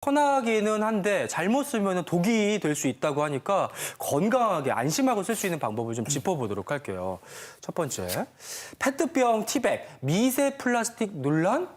편하기는 한데 잘못 쓰면 독이 될 수 있다고 하니까 건강하게 안심하고 쓸 수 있는 방법을 좀 짚어보도록 할게요. 첫 번째, 페트병 티백 미세 플라스틱 논란?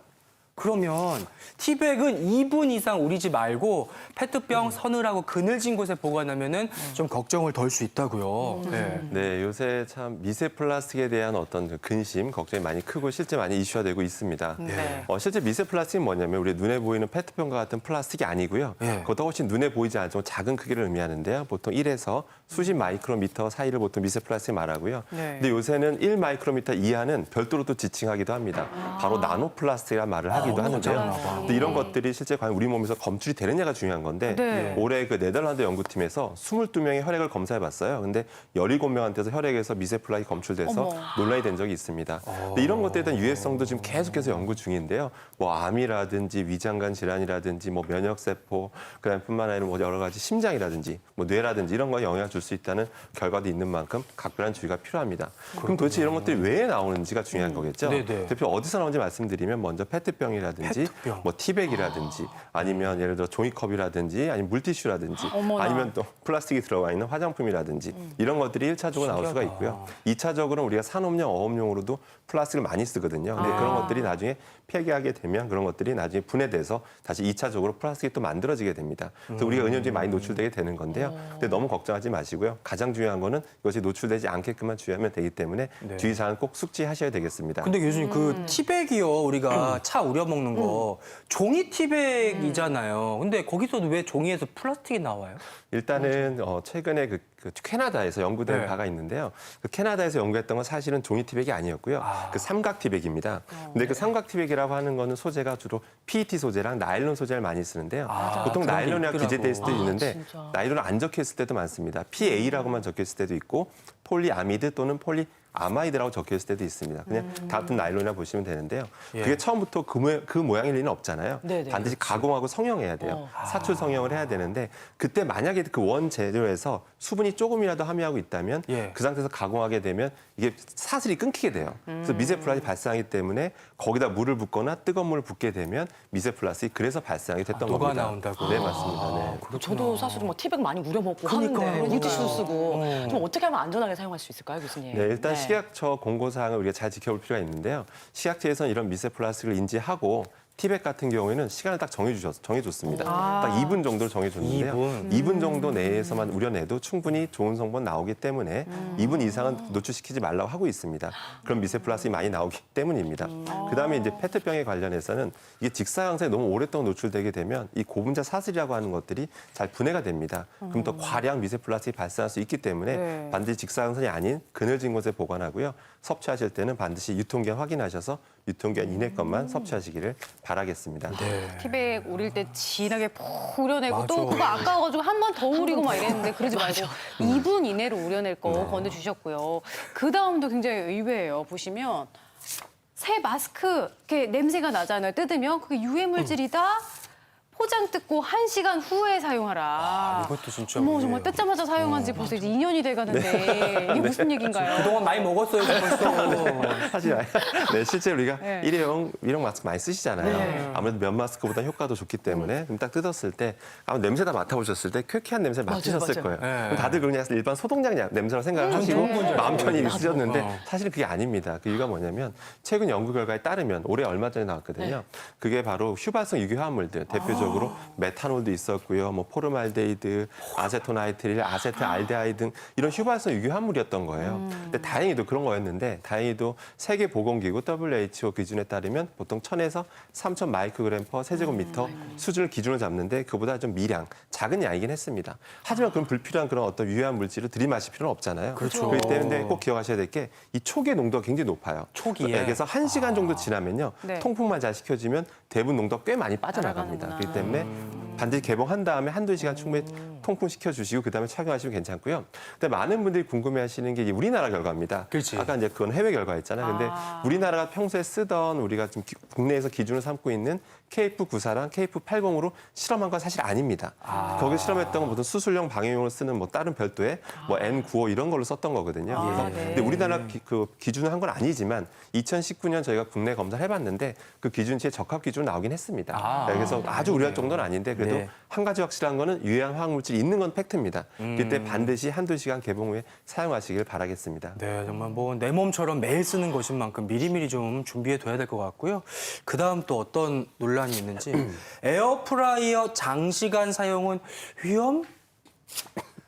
그러면 티백은 2분 이상 우리지 말고 페트병 서늘하고 그늘진 곳에 보관하면은 좀 걱정을 덜 수 있다고요. 네. 네, 요새 참 미세 플라스틱에 대한 어떤 그 근심, 걱정이 많이 크고 실제 많이 이슈화 되고 있습니다. 네. 실제 미세 플라스틱은 뭐냐면 우리 눈에 보이는 페트병과 같은 플라스틱이 아니고요. 네. 그것도 훨씬 눈에 보이지 않지만 작은 크기를 의미하는데요. 보통 1에서 수십 마이크로미터 사이를 보통 미세 플라스틱 말하고요. 네. 근데 요새는 1 마이크로미터 이하는 별도로 또 지칭하기도 합니다. 바로 나노 플라스틱이라는 말을 하기도 하는데요. 근데 이런 것들이 실제 과연 우리 몸에서 검출이 되느냐가 중요한 건데 네. 올해 그 네덜란드 연구팀에서 22명의 혈액을 검사해봤어요. 근데 17명한테서 혈액에서 미세 플라스틱이 검출돼서 어머. 논란이 된 적이 있습니다. 근데 이런 것들에 대한 유해성도 지금 계속해서 연구 중인데요. 뭐 암이라든지 위장관 질환이라든지 뭐 면역세포, 그다음뿐만 아니라 뭐 여러 가지 심장이라든지 뭐 뇌라든지 이런 거에 영향을 줄 수 있다는 결과도 있는 만큼 각별한 주의가 필요합니다. 그럼 도대체 이런 것들이 왜 나오는지가 중요한 거겠죠. 네네. 대표 어디서 나오는지 말씀드리면 먼저 페트병이라든지 페트병. 뭐 티백이라든지 아니면 예를 들어 종이컵이라든지 아니면 물티슈라든지 어머나. 아니면 또 플라스틱이 들어가 있는 화장품이라든지 이런 것들이 1차적으로 나올 수가 신기하다. 있고요. 2차적으로는 우리가 산업용, 어업용으로도 플라스틱을 많이 쓰거든요. 근데 그런 것들이 나중에 폐기하게 되면 그런 것들이 나중에 분해돼서 다시 2차적으로 플라스틱이 또 만들어지게 됩니다. 그래서 우리가 은연중에 많이 노출되게 되는 건데요. 근데 너무 걱정하지 마시고요. 가장 중요한 거는 이것이 노출되지 않게끔만 주의하면 되기 때문에 네. 주의사항은 꼭 숙지하셔야 되겠습니다. 근데 교수님 그 티백이요 우리가 차 우려 먹는 거 종이 티백이잖아요. 근데 거기서도 왜 종이에서 플라스틱이 나와요? 일단은 최근에 그 캐나다에서 연구된 네. 바가 있는데요. 그 캐나다에서 연구했던 건 사실은 종이 티백이 아니었고요. 그 삼각 티백입니다. 근데 그 삼각 티백이라고 하는 거는 소재가 주로 PET 소재랑 나일론 소재를 많이 쓰는데요. 보통 그런 게 나일론이랑 있더라고. 기재돼 있을 때 있는데 진짜. 나일론 안 적혀 있을 때도 많습니다. PA라고만 적혀 있을 때도 있고 폴리아미드 또는 아마이드라고 적혀 있을 때도 있습니다. 그냥 같은 나일론이라 보시면 되는데요. 그게 처음부터 그 모양일 리는 없잖아요. 네네. 반드시 가공하고 성형해야 돼요. 사출 성형을 해야 되는데 그때 만약에 그 원 재료에서 수분이 조금이라도 함유하고 있다면 예. 그 상태에서 가공하게 되면 이게 사슬이 끊기게 돼요. 그래서 미세 플라스틱이 발생하기 때문에 거기다 물을 붓거나 뜨거운 물을 붓게 되면 미세 플라스틱이 그래서 발생하게 됐던 녹아 겁니다. 나온다고. 네, 맞습니다. 네. 저도 사실은 뭐 티백 많이 우려 먹고 그러니까요. 하는데 물티슈 그러니까요. 쓰고 좀 어떻게 하면 안전하게 사용할 수 있을까요, 교수님? 네, 일단 식약처 공고사항을 우리가 잘 지켜볼 필요가 있는데요. 식약처에서는 이런 미세 플라스틱을 인지하고 티백 같은 경우에는 시간을 딱 정해줬습니다. 딱 2분 정도를 정해줬는데요. 2분 정도 내에서만 우려내도 충분히 좋은 성분 나오기 때문에 2분 이상은 노출시키지 말라고 하고 있습니다. 그럼 미세 플라스틱이 많이 나오기 때문입니다. 그다음에 이제 페트병에 관련해서는 이게 직사광선에 너무 오랫동안 노출되게 되면 이 고분자 사슬이라고 하는 것들이 잘 분해가 됩니다. 그럼 더 과량 미세 플라스틱이 발생할 수 있기 때문에 네. 반드시 직사광선이 아닌 그늘진 곳에 보관하고요. 섭취하실 때는 반드시 유통기한 확인하셔서 유통기한 이내 것만 섭취하시기를 바라겠습니다. 티백 우릴 때 진하게 푹 우려내고 또 맞아. 그거 아까워가지고 한 번 더 우리고 막 이랬는데 그러지 말고 2분 이내로 우려낼 거 권해주셨고요. 그 다음도 굉장히 의외예요. 보시면 새 마스크 이렇게 냄새가 나잖아요. 뜯으면 그게 유해 물질이다. 포장 뜯고 1시간 후에 사용하라. 이것도 진짜 어머 의외예요. 정말 뜯자마자 사용한 지 벌써 이제 2년이 돼가는데 이게 무슨 얘기인가요? 그동안 많이 먹었어요 벌써. 사실 네, 실제 우리가 네. 일회용 마스크 많이 쓰시잖아요. 네. 아무래도 면 마스크보다 효과도 좋기 때문에 그럼 딱 뜯었을 때 아마 냄새 다 맡아보셨을 때 쾌쾌한 냄새를 맡으셨을 맞아요. 거예요. 네. 그럼 다들 그냥 일반 소독약 냄새라고 생각을 하시고 마음 편히 쓰셨는데 사실은 그게 아닙니다. 그 이유가 뭐냐면 최근 연구 결과에 따르면 올해 얼마 전에 나왔거든요. 그게 바로 휘발성 유기 화합물들 대표적으로 메탄올도 있었고요. 뭐 포르말데히드, 아세토나이트릴, 아세트알데하이드 등 이런 휘발성 유기 화합물이었던 거예요. 근데 다행히도 그런 거였는데 다행히도 세계보건기구 WHO 기준에 따르면 보통 1000에서 3000 마이크로그램 퍼 세제곱미터 수준을 기준으로 잡는데 그보다 좀 미량, 작은 양이긴 했습니다. 하지만 그런 불필요한 그런 어떤 유해한 물질을 들이마실 필요는 없잖아요. 그렇죠. 그렇기 때문에 꼭 기억하셔야 될 게 이 초기의 농도가 굉장히 높아요. 초기에? 그래서 1시간 정도 지나면요. 네. 통풍만 잘 시켜주면 대부분 농도가 꽤 많이 빠져나갑니다. 따라가는구나. 그렇기 때문에 반드시 개봉한 다음에 한두 시간 충분히 통풍시켜 주시고 그다음에 착용하시면 괜찮고요. 근데 많은 분들이 궁금해하시는 게 이제 우리나라 결과입니다. 그렇지. 아까 이제 그건 해외 결과였잖아요. 근데 우리나라가 평소에 쓰던 우리가 지금 국내에서 기준을 삼고 있는 KF94랑 KF80으로 실험한 건 사실 아닙니다. 거기 실험했던 건 무슨 수술용 방역용으로 쓰는 뭐 다른 별도의 뭐 N95 이런 걸로 썼던 거거든요. 그래서 근데 우리나라 그 기준을 한 건 아니지만 2019년 저희가 국내 검사를 해봤는데 그 기준치에 적합 기준으로 나오긴 했습니다. 그래서 아주 우려할 정도는 아닌데 그래도 네. 한 가지 확실한 거는 유해한 화학물질이 있는 건 팩트입니다. 그때 반드시 한두 시간 개봉 후에 사용하시길 바라겠습니다. 네, 정말 뭐 내 몸처럼 매일 쓰는 것인 만큼 미리미리 좀 준비해 둬야 될 것 같고요. 그다음 또 어떤 논란이 있는지 에어프라이어 장시간 사용은 위험?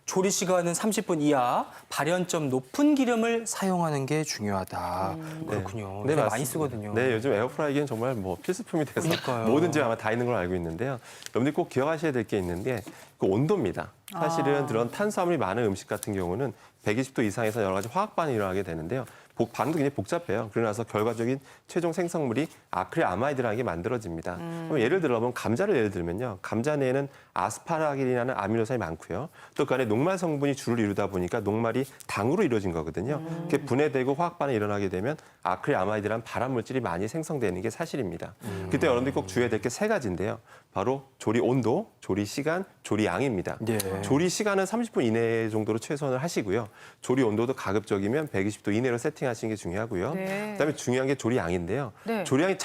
조리 시간은 30분 이하, 발연점 높은 기름을 사용하는 게 중요하다. 그렇군요. 네, 요새 많이 맞습니다. 쓰거든요. 네, 요즘 에어프라이기는 정말 뭐 필수품이 돼서 그러니까요. 뭐든지 아마 다 있는 걸 알고 있는데요. 여러분들 꼭 기억하셔야 될 게 있는데 그 온도입니다. 사실은 그런 탄수화물이 많은 음식 같은 경우는 120도 이상에서 여러 가지 화학 반응이 일어나게 되는데요. 반응도 굉장히 복잡해요. 그러나서 결과적인 최종 생성물이 아크릴아마이드라는 게 만들어집니다. 그럼 예를 들어보면 감자를 예를 들면요. 감자 내에는 아스파라긴이라는 아미노산이 많고요. 또 그 안에 녹말 성분이 주를 이루다 보니까 녹말이 당으로 이루어진 거거든요. 그게 분해되고 화학 반응이 일어나게 되면 아크릴아마이드라는 발암 물질이 많이 생성되는 게 사실입니다. 그때 여러분들이 꼭 주의해야 될 게 세 가지인데요. 바로 조리 온도, 조리 시간, 조리 양입니다. 예. 조리 시간은 30분 이내 정도로 최선을 하시고요. 조리 온도도 가급적이면 120도 이내로 세팅하시는 게 중요하고요. 네. 그다음에 중요한 게 조리 양인데요. 네. 조리 양이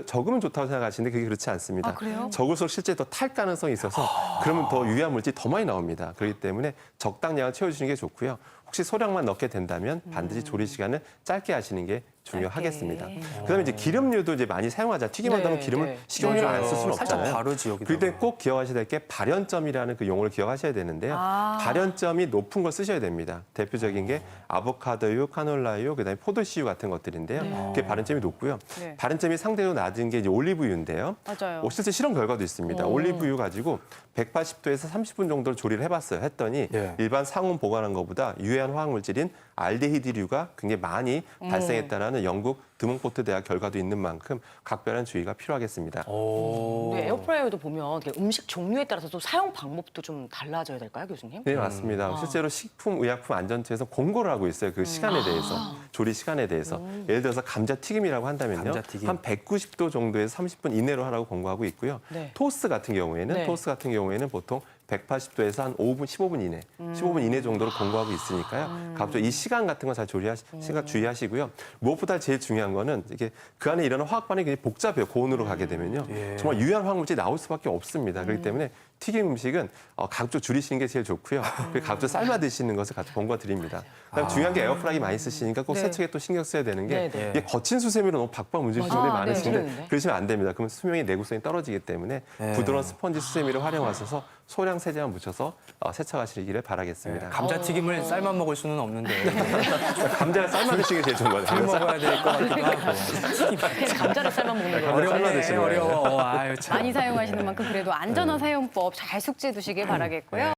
적으면 좋다고 생각하시는데 그게 그렇지 않습니다. 아, 그래요? 적을수록 실제 더 탈 가능성이 있어서 그러면 더 유해한 물질이 더 많이 나옵니다. 그렇기 때문에 적당량을 채워주시는 게 좋고요. 혹시 소량만 넣게 된다면 반드시 조리 시간은 짧게 하시는 게 중요하겠습니다. 그다음에 이제 기름류도 이제 많이 사용하자. 튀김한다면 네, 기름을 네. 식용유를 안 쓸 수는 살짝 없잖아요. 바르지, 여기다가. 그럴 때 꼭 기억하셔야 될 게 발연점이라는 그 용어를 기억하셔야 되는데요. 발연점이 높은 걸 쓰셔야 됩니다. 대표적인 게 아보카도유, 카놀라유, 그다음에 포도씨유 같은 것들인데요. 그게 발연점이 높고요. 네. 발연점이 상대적으로 낮은 게 이제 올리브유인데요. 맞아요. 실제 실험 결과도 있습니다. 올리브유 가지고 180도에서 30분 정도를 조리를 해봤어요. 했더니 예. 일반 상온 보관한 것보다 유해한 화학물질인 알데히드류가 굉장히 많이 발생했다라는 영국 드몽포트 대학 결과도 있는 만큼 각별한 주의가 필요하겠습니다. 근데 에어프라이어도 보면 음식 종류에 따라서 또 사용 방법도 좀 달라져야 될까요, 교수님? 네, 맞습니다. 실제로 식품의약품안전처에서 공고를 하고 있어요. 그 시간에 대해서, 조리 시간에 대해서. 예를 들어서 감자튀김이라고 한다면요. 감자튀김. 한 190도 정도에서 30분 이내로 하라고 공고하고 있고요. 네. 토스트 같은 경우에는 보통 180도에서 한 15분 이내, 15분 이내 정도로 공고하고 있으니까요. 각종 이 시간 같은 거 잘 주의하시고요. 무엇보다 제일 중요한 거는 이게 그 안에 일어나는 화학 반응이 굉장히 복잡해요. 고온으로 가게 되면요. 정말 유해한 화학물질이 나올 수밖에 없습니다. 그렇기 때문에 튀김 음식은 가급적 줄이시는 게 제일 좋고요. 그리고 가급적 삶아 드시는 것을 권고드립니다. 그다음 중요한 게 에어프라이기 많이 쓰시니까 꼭 네. 세척에 또 신경 써야 되는 게 네, 네. 이게 거친 수세미로 너무 박박 문지르시는 분들이 맞아요. 많으신데 네. 그러시면 안 됩니다. 그러면 수명의 내구성이 떨어지기 때문에 부드러운 스펀지 수세미를 활용하셔서 소량 세제만 묻혀서 세척하시기를 바라겠습니다. 감자튀김을 삶아 먹을 수는 없는데 감자를 삶아 드시는 게 제일 좋은 거예요. 술 먹어야 될 것 같기도 하고. 그냥 감자를 삶아 먹는 거예요. 감자 삶아 어렵네, 드시는 거예요. 어려워. 아유, 참. 많이 사용하시는 만큼 그래도 안전한 사용법 잘 숙지해 두시길 바라겠고요.